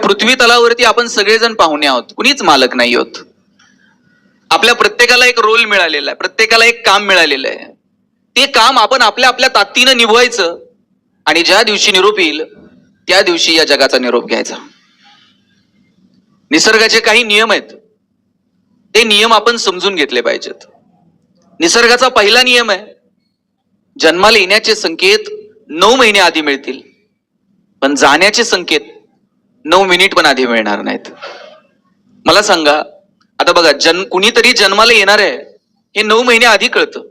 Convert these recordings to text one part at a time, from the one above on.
पृथ्वी तलावरती आपण सगळेजण पाहुणे आहोत, कुणीच मालक नाही आहोत. आपल्या प्रत्येकाला एक रोल मिळालेला आहे, प्रत्येकाला एक काम मिळालेलं आहे. ते काम आपण आपल्या आपल्या ताकदीनं निभवायचं आणि ज्या दिवशी निरोप येईल त्या दिवशी या जगाचा निरोप घ्यायचा. निसर्गाचे काही नियम आहेत, ते नियम आपण समजून घेतले पाहिजेत. निसर्गाचा पहिला नियम आहे, जन्माला येण्याचे संकेत 9 महिने आधी मिळतील, पण जाण्याचे संकेत 9 मिनिट पण आधी मिळणार नाहीत. मला सांगा, आता बघा, कुणीतरी जन्माला येणार आहे हे 9 महिने आधी कळतं,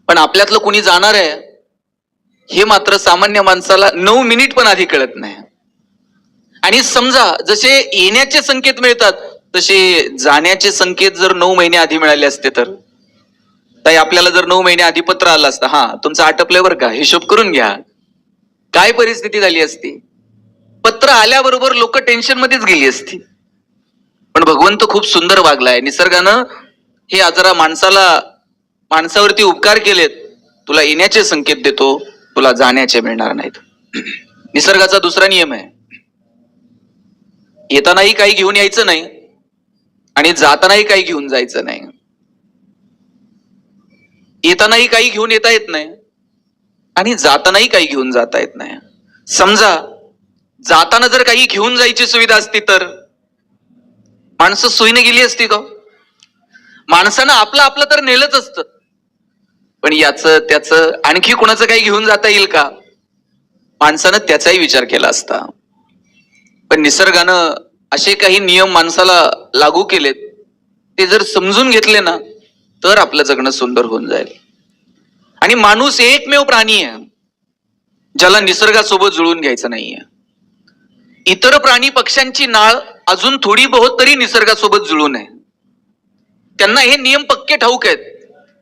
पण आपल्यातलं कुणी जाणार आहे हे मात्र सामान्य माणसाला 9 मिनिट पण आधी कळत नाही. आणि समजा जसे येण्याचे संकेत मिळतात तसे जाण्याचे संकेत जर 9 महिने आधी मिळाले असते तर ताई, आपल्याला जर 9 महिने आधी पत्र आलं असतं, हा तुमचं आटपलं बरं का, हिशोब करून घ्या, काय परिस्थिती झाली असती. पत्र आल्याबरोबर लोक टेन्शन मध्येच गेली असती. पण भगवंत खूप सुंदर वागलाय. निसर्गानं हे जरा माणसावरती उपकार केलेत. तुला येण्याचे संकेत देतो, तुला जाण्याचे मिळणार नाहीत. निसर्गाचा दुसरा नियम आहे, येतानाही काही घेऊन यायचं नाही आणि जातानाही काही घेऊन जायचं नाही. येतानाही काही घेऊन येता येत नाही आणि जातानाही काही घेऊन जाता येत नाही. समजा जाताना जर काही घेऊन जायची सुविधा असती तर माणसं सोयीने गेली असती का? माणसानं आपलं आपलं तर नेलंच असतं, पण याचं त्याचं आणखी कोणाचं काही घेऊन जाता येईल का? माणसानं त्याचाही विचार केला असता. पण निसर्गानं असे काही नियम माणसाला लागू केलेत, ते जर समजून घेतले ना तर आपलं जगणं सुंदर होऊन जाईल. आणि माणूस एकमेव प्राणी आहे ज्याला निसर्गासोबत जुळून घ्यायचं नाहीये. इतर प्राणी पक्ष्यांची नाळ अजून थोडी बहुत तरी निसर्गासोबत जुळून आहे. त्यांना हे नियम पक्के ठाऊक आहेत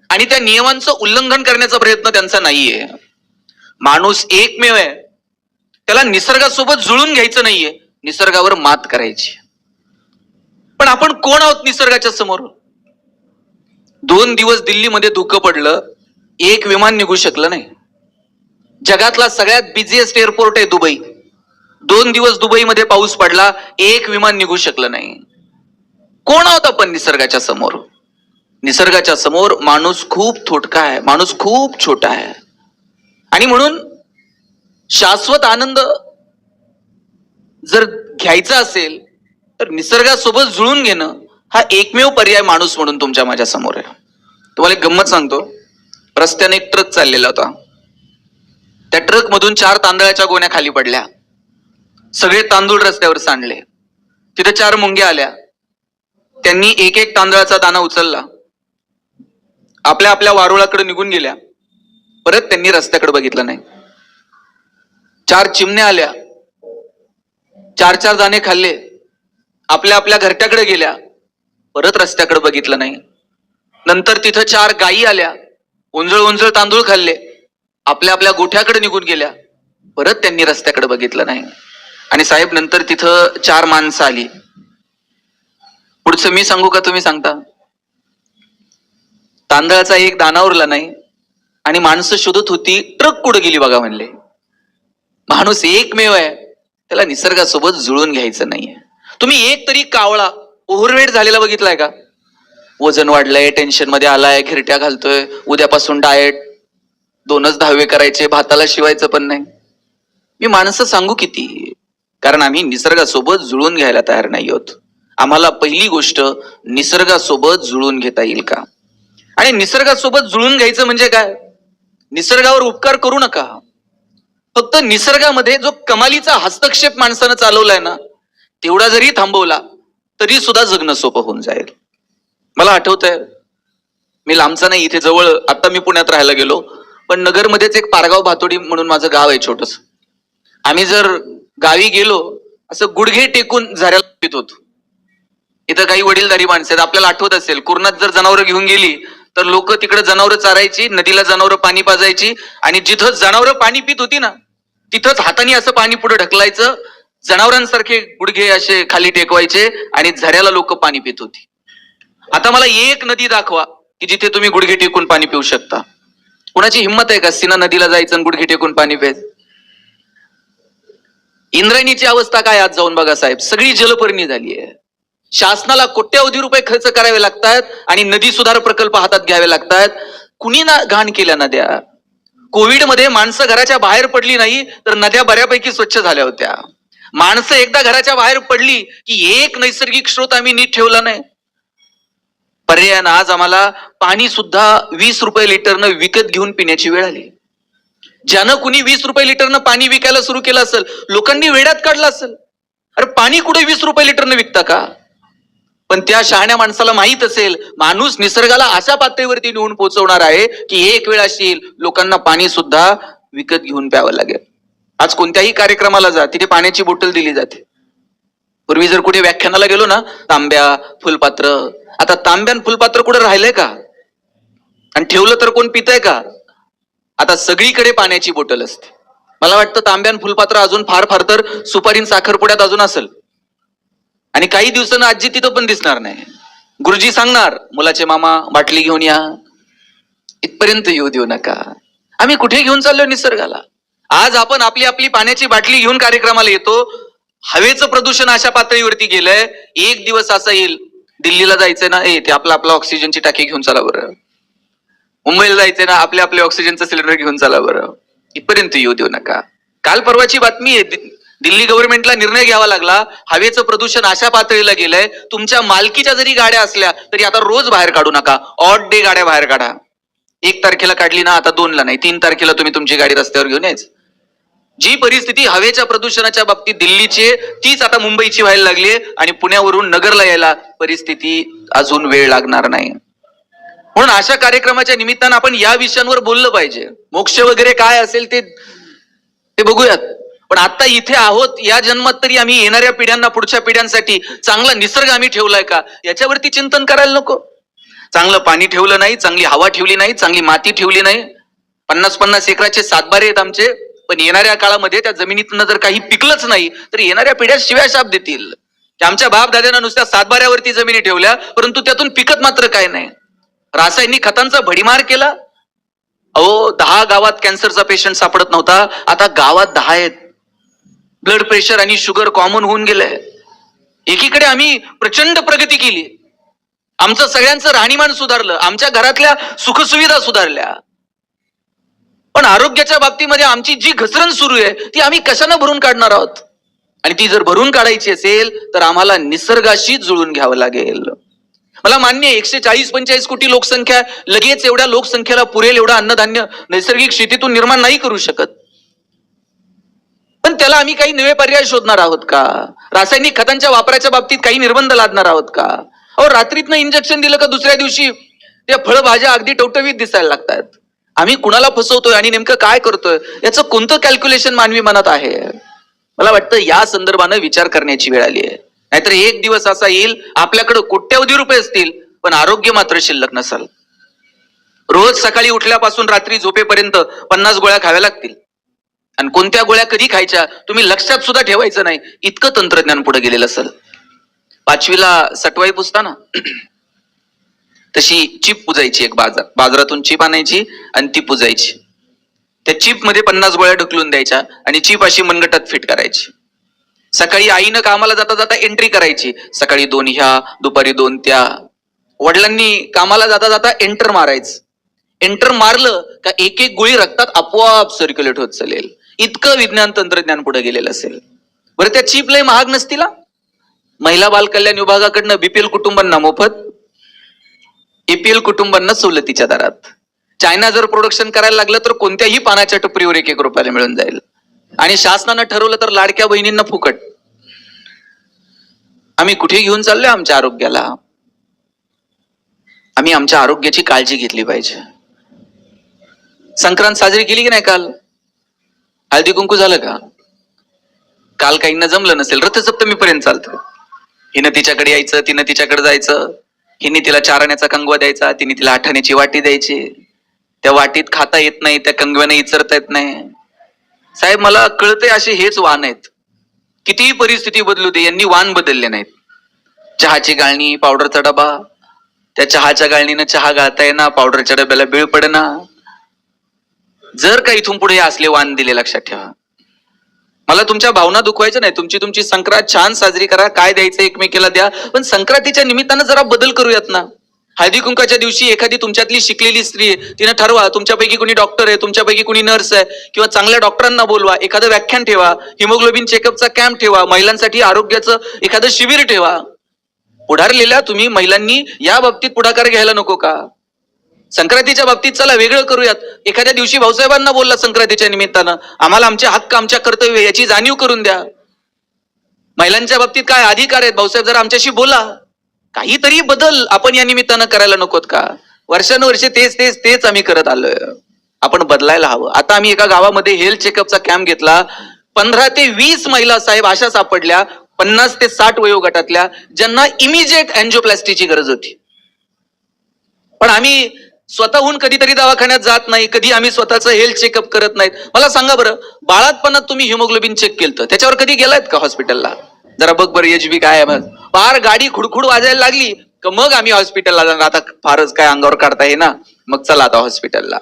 आणि त्या नियमांचं उल्लंघन करण्याचा प्रयत्न त्यांचा नाहीये. माणूस एकमेव आहे, त्याला निसर्गासोबत जुळून घ्यायचं नाहीये, निसर्गावर मात करायची. पण आपण कोण आहोत निसर्गाच्या समोर? 2 दिवस दिल्लीमध्ये धुकं पडलं, एक विमान निघू शकलं नाही. जगातला सगळ्यात बिझिएस्ट एअरपोर्ट आहे दुबई, 2 दिवस दुबईमध्ये पाऊस पडला, एक विमान निघू शकलं नाही. कोण आहोत आपण निसर्गाच्या समोर? निसर्गाच्या समोर माणूस खूप थोडका आहे, माणूस खूप छोटा आहे. आणि म्हणून शाश्वत आनंद जर घ्यायचा असेल तर निसर्गासोबत जुळून घेणं हा एकमेव पर्याय माणूस म्हणून तुमच्या माझ्या समोर आहे. तुम्हाला एक गंमत सांगतो. रस्त्याने एक ट्रक चाललेला होता. त्या ट्रक मधून 4 तांदळाच्या गोण्या खाली पडल्या. सगळे तांदूळ रस्त्यावर सांडले. तिथे 4 मुंग्या आल्या. त्यांनी एक एक तांदळाचा दाणा उचलला, आपल्या आपल्या वारुळाकडे निघून गेल्या. परत त्यांनी रस्त्याकडे बघितलं नाही. 4 चिमण्या आल्या, 4 दाणे खाल्ले, आपल्या आपल्या घरट्याकडे गेल्या, परत रस्त्याकडे बघितलं नाही. नंतर तिथं 4 गायी आल्या, उंजळ उंजळ तांदूळ खाल्ले, आपल्या आपल्या गोठ्याकडे निघून गेल्या, परत त्यांनी रस्त्याकडे बघितलं नाही. आणि साहेब, नंतर तिथं 4 माणसं आली. पुढचं मी सांगू का तुम्ही सांगता? तांदळाचा एक दाणा उरला नाही आणि माणसं शोधत होती, ट्रक कुठं गेली बघा म्हणले. माणूस एकमेव आहे, त्याला निसर्गासोबत जुळून घ्यायचं नाहीये. तुम्ही एक तरी कावळा ओव्हरवेट झालेला बघितलाय का? वजन वाढलंय, टेन्शन मध्ये आलाय, घिरट्या घालतोय, उद्यापासून डाएट, 2च धावे करायचे, भाताला शिवायचं पण नाही. मी माणसं सांगू किती? कारण आम्ही निसर्गासोबत जुळून घ्यायला तयार नाही आहोत. आम्हाला पहिली गोष्ट, निसर्गासोबत जुळून घेता येईल का? आणि निसर्गासोबत जुळून घ्यायचं म्हणजे काय? निसर्गावर उपकार करू नका. फक्त निसर्गामध्ये जो कमालीचा हस्तक्षेप माणसानं चालवलाय ना, तेवढा जरी थांबवला तरी सुद्धा जगणं सोपं होऊन जाईल. मला आठवतंय, मी लांबचा नाही, इथे जवळ, आता मी पुण्यात राहायला गेलो, पण नगरमध्येच एक पारगाव भातोडी म्हणून माझं गाव आहे छोटस. आम्ही जर गावी गेलो, असं गुडघे टेकून झऱ्याला पित होतो. इथं काही वडीलधारी माणसं आहेत, आपल्याला आठवत असेल, कुर्णात जर जनावरं घेऊन गेली तर लोक तिकडे जनावरं चारायची, नदीला जनावरं पाणी पाजायची आणि जिथं जनावरं पाणी पित होती ना तिथंच हाताने असं पाणी पुढे ढकलायचं, जनावरांसारखे गुडघे असे खाली टेकवायचे आणि झऱ्याला लोक पाणी पित होती. आता मला एक नदी दाखवा की जिथे तुम्ही गुडघे टेकून पाणी पिऊ शकता. कुणाची हिंमत आहे का सीना नदीला जायचं आणि गुडघे टेकून पाणी प्यायचं? इंद्रायणीची अवस्था काय आज जाऊन बघा साहेब, सगळी जलपर्णी झाली आहे. शासनाला कोट्यावधी रुपये खर्च करावे लागतात आणि नदी सुधार प्रकल्प हातात घ्यावे लागतात. कुणी ना घाण केल्या नद्या. कोविड मध्ये माणसं घराच्या बाहेर पडली नाही तर नद्या बऱ्यापैकी स्वच्छ झाल्या होत्या. माणसं एकदा घराच्या बाहेर पडली की एक नैसर्गिक स्रोत आम्ही नीट ठेवला नाही. पर्यायानं आज आम्हाला पाणी सुद्धा 20 रुपये लिटरनं विकत घेऊन पिण्याची वेळ आली. ज्यानं कुणी 20 रुपये लिटरनं पाणी विकायला सुरू केलं असेल, लोकांनी वेड्यात काढलं असेल. अरे पाणी कुठे 20 रुपये लिटरनं विकता का? पण त्या शहाण्या माणसाला माहित असेल, माणूस निसर्गाला अशा पातळीवरती नेऊन पोहोचवणार आहे की एक वेळ अशी लोकांना पाणी सुद्धा विकत घेऊन प्यावं लागेल. आज कोणत्याही कार्यक्रमाला जा, तिथे पाण्याची बॉटल दिली जाते. पूर्वी जर कुठे व्याख्यानाला गेलो ना, तांब्या फुलपात्र, आता तांब्यान फुलपात्र कुठे राहिलंय का? आणि ठेवलं तर कोण पितय का? आता सगळीकडे पाण्याची बॉटल असते. मला वाटतं तांब्यान फुलपात्र अजून फार फार तर सुपारीन साखरपुड्यात अजून असेल. आणि काही दिवसानं आजी तिथं पण दिसणार नाही. गुरुजी सांगणार, मुलाचे मामा बाटली घेऊन या. इथपर्यंत येऊ देऊ नका. आम्ही कुठे घेऊन चाललोय निसर्गाला? आज आपण आपली आपली पाण्याची बाटली घेऊन कार्यक्रमाला येतो. हवेचं प्रदूषण अशा पातळीवरती गेलंय, एक दिवस असा येईल, दिल्लीला जायचंय ना, ते आपला ऑक्सिजनची टाकी घेऊन चला बरं. मुंबईला जायचंय ना, आपले ऑक्सिजनचं सिलेंडर घेऊन चला बरं. इथपर्यंत येऊ देऊ नका. काल परवाची बातमी आहे, दिल्ली गव्हर्नमेंटला निर्णय घ्यावा लागला. हवेचं प्रदूषण अशा पातळीला गेलंय, तुमच्या मालकीच्या जरी गाड्या असल्या तरी आता रोज बाहेर काढू नका, ऑड डे गाड्या बाहेर काढा. 1 तारखेला काढली ना, आता 2ला नाही, 3 तारखेला तुम्ही तुमची गाडी रस्त्यावर घेऊन यायच. जी परिस्थिती हवेच्या प्रदूषणाच्या बाबतीत दिल्लीची, तीच आता मुंबईची व्हायला लागली आहे. आणि पुण्यावरून नगरला यायला परिस्थिती अजून वेळ लागणार नाही. म्हणून अशा कार्यक्रमाच्या निमित्तानं आपण या विषयांवर बोललं पाहिजे. मोक्ष वगैरे काय असेल ते बघूयात. पण आता इथे आहोत, या जन्मात तरी आम्ही येणाऱ्या पिढ्यांना, पुढच्या पिढ्यांसाठी चांगला निसर्ग आम्ही ठेवलाय का, याच्यावरती चिंतन करायला नको. चांगलं पाणी ठेवलं नाही, चांगली हवा ठेवली नाही, चांगली माती ठेवली नाही. 50-50 एकराचे सातबारे आहेत आमचे, पण येणाऱ्या काळामध्ये त्या जमिनीतनं जर काही पिकलंच नाही तर येणाऱ्या पिढ्या शिव्या शाप देतील. आमच्या बाप दाद्यानं नुसत्या सातबाऱ्यावरती जमिनी ठेवल्या, परंतु त्यातून पिकत मात्र काय नाही. रासायनिक खतांचा भडीमार केला. 10 गावात कॅन्सरचा पेशंट सापडत नव्हता, आता गावात 10 आहेत. ब्लड प्रेशर आणि शुगर कॉमन होऊन गेलंय. एकीकडे आम्ही प्रचंड प्रगती केली, आमचं सगळ्यांचं राहणीमान सुधारलं, आमच्या घरातल्या सुखसुविधा सुधारल्या, पण आरोग्याच्या बाबतीमध्ये आमची जी घसरण सुरू आहे ती आम्ही कशानं भरून काढणार आहोत? आणि ती जर भरून काढायची असेल तर आम्हाला निसर्गाशी जुळून घ्यावं लागेल. मला मान्य आहे, 140-145 कोटी लोकसंख्या, लगेच एवढ्या लोकसंख्येला पुरेल एवढं अन्नधान्य नैसर्गिक शेतीतून निर्माण नाही करू शकत. पण त्याला आम्ही काही नवे पर्याय शोधणार आहोत का? रासायनिक खतांच्या वापराच्या बाबतीत काही निर्बंध लादणार आहोत का? रात्रीतनं इंजेक्शन दिलं का दुसऱ्या दिवशी त्या फळभाज्या अगदी टवटवीत दिसायला लागतात. आम्ही कुणाला फसवतोय आणि नेमकं काय करतोय याचं कोणतं कॅल्क्युलेशन मानवी मनात आहे? मला वाटतं या संदर्भानं विचार करण्याची वेळ आली आहे. नाहीतर एक दिवस असा येईल, आपल्याकडे कोट्यवधी रुपये असतील पण आरोग्य मात्र शिल्लक नसेल. रोज सकाळी उठल्यापासून रात्री झोपेपर्यंत 50 गोळ्या खाव्या लागतील. आणि कोणत्या गोळ्या कधी खायच्या तुम्ही लक्षात सुद्धा ठेवायचं नाही, इतकं तंत्रज्ञान पुढे गेलेलं असेल. 5वीला सटवाई पुसता ना, तशी चिप पुजायची. एक बाजारातून चिप आणायची आणि ती पुजायची. त्या चिप मध्ये 50 गोळ्या ढकलून द्यायच्या आणि चिप अशी मनगटात फिट करायची. सकाळी आईनं कामाला जाता जाता एंट्री करायची, सकाळी 2 ह्या, दुपारी 2 त्या. वडिलांनी कामाला जाता जाता एंटर मारायचं. एंटर मारलं का एक एक गोळी रक्तात आपोआप सर्क्युलेट होत चालेल. इतकं विज्ञान तंत्रज्ञान पुढे गेलेलं असेल. बरं, त्या चिप लय महाग नसतील? महिला बाल कल्याण विभागाकडनं बीपीएल कुटुंबांना मोफत, एपीएल कुटुंबांना सवलतीच्या दरात. चायना जर प्रोडक्शन करायला लागलं तर कोणत्याही पानाच्या टपरीवर 1-1 रुपयाला मिळून जाईल. आणि शासनानं ठरवलं तर लाडक्या बहिणींना फुकट. आम्ही कुठे घेऊन चाललोय आमच्या आरोग्याला? आम्ही आमच्या आरोग्याची काळजी घेतली पाहिजे. संक्रांत साजरी केली की नाही काल? हळदी कुंकू झालं का? काल काहींना जमलं नसेल, रथसप्तमीपर्यंत चालतं. हिनं तिच्याकडे यायचं, तिनं तिच्याकडे जायचं. हिने तिला 4 आण्याचा कंगवा द्यायचा, तिने तिला 8 आण्याची वाटी द्यायची. त्या वाटीत खाता येत नाही, त्या कंगव्याने इचरता येत नाही. साहेब, मला कळतंय असे हेच वाण आहेत. कितीही परिस्थिती बदलू दे, यांनी वाण बदलले नाहीत. चहाची गाळणी, पावडरचा डबा, त्या चहाच्या गाळणीनं चहा गाळता येणार, पावडरच्या डब्याला बिळ पडना. जर का इथून पुढे असले वाण दिले, लक्षात ठेवा. मला तुमच्या भावना दुखवायच्या नाही. तुमची तुमची संक्रांत छान साजरी करा, काय द्यायचं एकमेकीला द्या, पण संक्रांतीच्या निमित्तानं जरा बदल करूयात ना. हळदी कुंकाच्या दिवशी एखादी तुमच्यातली शिकलेली स्त्री आहे, तिनं ठरवा तुमच्यापैकी कुणी डॉक्टर आहे, तुमच्यापैकी कुणी नर्स आहे, किंवा चांगल्या डॉक्टरांना बोलवा, एखादं व्याख्यान ठेवा, हिमोग्लोबिन चेकअपचा कॅम्प ठेवा, महिलांसाठी आरोग्याचं एखादं शिबिर ठेवा. पुढारलेल्या तुम्ही महिलांनी या बाबतीत पुढाकार घ्यायला नको का? संक्रांतीच्या बाबतीत चला वेगळं करूयात. एखाद्या दिवशी भाऊसाहेबांना बोलला संक्रांतीच्या निमित्तानं, आम्हाला आमचे हक्क, आमच्या कर्तव्य याची जाणीव करून द्या. महिलांच्या बाबतीत काय अधिकार आहेत भाऊसाहेब, जरा आमच्याशी बोला. काहीतरी बदल आपण या निमित्तानं करायला नकोत का? वर्षानुवर्षे तेच तेच तेच आम्ही करत आलोय. आपण बदलायला हवं. आता आम्ही एका गावामध्ये हेल्थ चेकअपचा कॅम्प घेतला. 15 ते 20 महिला साहेब अशा सापडल्या 50 ते 60 वयोगटातल्या, ज्यांना इमिजिएट अँजिओप्लास्टीची गरज होती. पण आम्ही स्वतःहून कधीतरी दवाखान्यात जात नाही, कधी आम्ही स्वतःचं हेल्थ चेकअप करत नाहीत. मला सांगा बरं, बाळातपणात तुम्ही हिमोग्लोबिन चेक केलं, त्याच्यावर कधी गेलायत का हॉस्पिटलला? जरा बघ बरं HB काय आहे. फार गाडी खुडखुड वाजायला लागली का मग आम्ही हॉस्पिटलला जाणार. आता फारच काय अंगावर काढता ये ना, मग चला आता हॉस्पिटलला.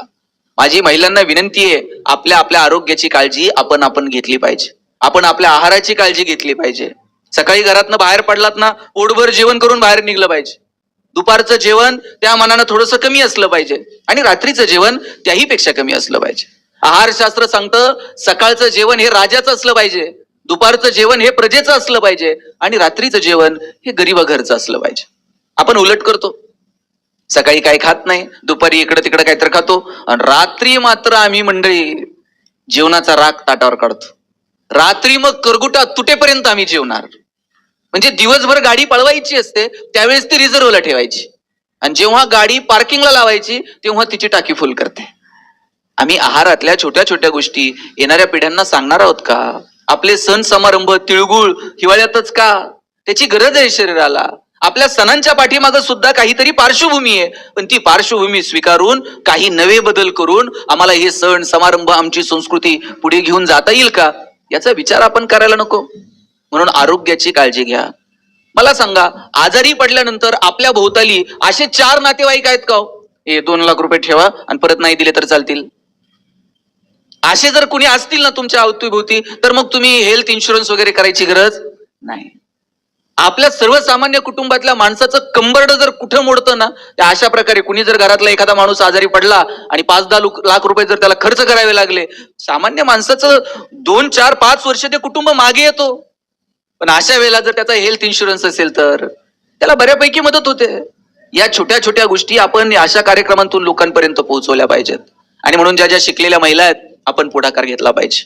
माझी महिलांना विनंती आहे, आपल्या आपल्या आरोग्याची काळजी आपण घेतली पाहिजे. आपण आपल्या आहाराची काळजी घेतली पाहिजे. सकाळी घरातनं बाहेर पडलात ना, पोटभर जेवण करून बाहेर निघलं पाहिजे. दुपारचं जेवण त्या मानानं थोडंसं कमी असलं पाहिजे, आणि रात्रीचं जेवण त्याही पेक्षा कमी असलं पाहिजे. आहारशास्त्र सांगतं, सकाळचं जेवण हे राजाचं असलं पाहिजे, दुपारचं जेवण हे प्रजेचं असलं पाहिजे, आणि रात्रीचं जेवण हे गरीब घरचं असलं पाहिजे. आपण उलट करतो. सकाळी काही खात नाही, दुपारी इकडं तिकडं काहीतरी खातो, आणि रात्री मात्र आम्ही मंडळी जेवणाचा राग ताटावर काढतो. रात्री मग करगुटा तुटेपर्यंत आम्ही जेवणार. म्हणजे दिवसभर गाडी पळवायची असते, त्यावेळेस ती रिझर्वला ठेवायची, आणि जेव्हा गाडी पार्किंगला लावायची तेव्हा तिची टाकी फुल करते. आम्ही आहारातल्या छोट्या छोट्या गोष्टी येणाऱ्या पिढ्यांना सांगणार आहोत का? आपले सण समारंभ तिळगुळ हिवाळ्यातच का? त्याची गरज आहे शरीराला. आपल्या सणांच्या पाठीमागं सुद्धा काहीतरी पार्श्वभूमी आहे, पण ती पार्श्वभूमी स्वीकारून काही नवे बदल करून आम्हाला हे सण समारंभ, आमची संस्कृती पुढे घेऊन जाता येईल का, याचा विचार आपण करायला नको. म्हणून आरोग्याची काळजी घ्या. मला सांगा, आजारी पडल्यानंतर आपल्या भोवताली असे 4 नातेवाईक आहेत का? हे 2 लाख रुपये ठेवा आणि परत नाही दिले तर चालतील. असे जर कुणी असतील ना तुमच्या अवतीभोवती, तर मग तुम्ही हेल्थ इन्शुरन्स वगैरे करायची गरज नाही. आपल्या सर्वसामान्य कुटुंबातल्या माणसाचं कंबरड जर कुठं मोडतं ना, त्या अशा प्रकारे कुणी जर घरातला एखादा माणूस आजारी पडला आणि 5-10 लाख रुपये जर त्याला खर्च करावे लागले, सामान्य माणसाचं 2, 4, 5 वर्ष ते कुटुंब मागे येतो. पण अशा वेळेला जर त्याचा हेल्थ इन्शुरन्स असेल तर त्याला बऱ्यापैकी मदत होते. या छोट्या छोट्या गोष्टी आपण अशा कार्यक्रमातून लोकांपर्यंत पोहोचवल्या पाहिजेत. आणि म्हणून ज्या ज्या शिकलेल्या महिला आहेत, आपण पुढाकार घेतला पाहिजे.